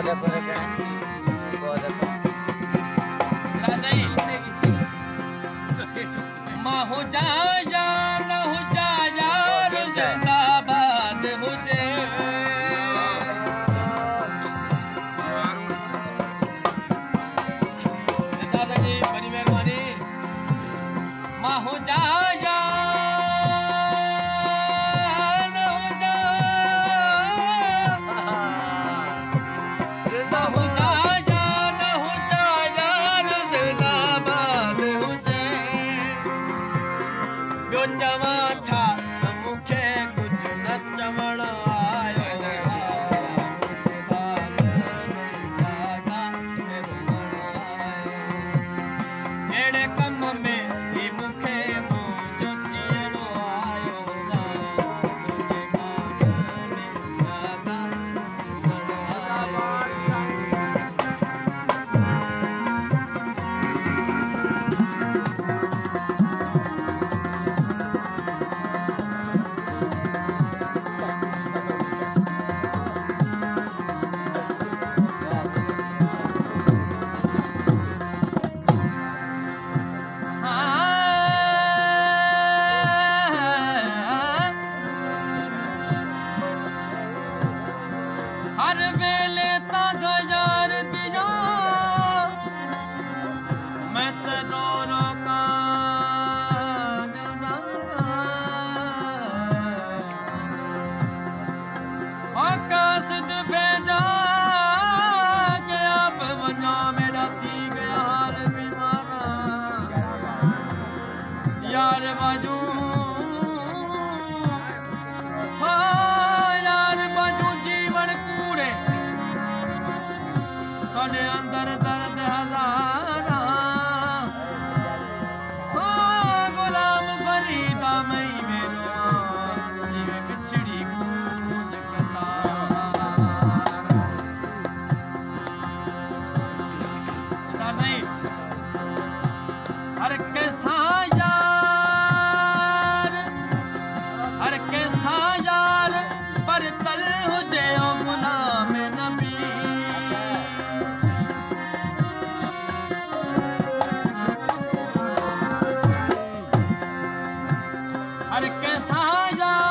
देखो देखो वो देखो माँ हो जाया न हो जाया रे जिंदाबाद हो जे सादा जी बड़ी मेहरबानी माँ हो जाया न हो जाया माँ हो जाया न हो जाया रे जिंदाबाद हो जे ॿियो चवां छा त मूंखे कुझु न चवण आयो मुंहिंजे बाग में दादा रुमण आयो अहिड़े कम में ही मूंखे मुंहिंजो जीअणो आयो मुंहिंजे बाग में दादा रुमण आयो हर वेले तागा यार दिया मैं ते रो रो आकाशद भेजा के आप वञा मेरा थी गया हाल बीमारा यार बाजू यार बाजू जीवन कूड़े साडे अंदर दर्द हजारा गुलाम फरीदा मई मेरो जिवे बिछड़ी गूंज कतार सार सही हर कैसा यार हर कैसा यार पर तल हुजे ओ गुलाम नबी हर कैसा यार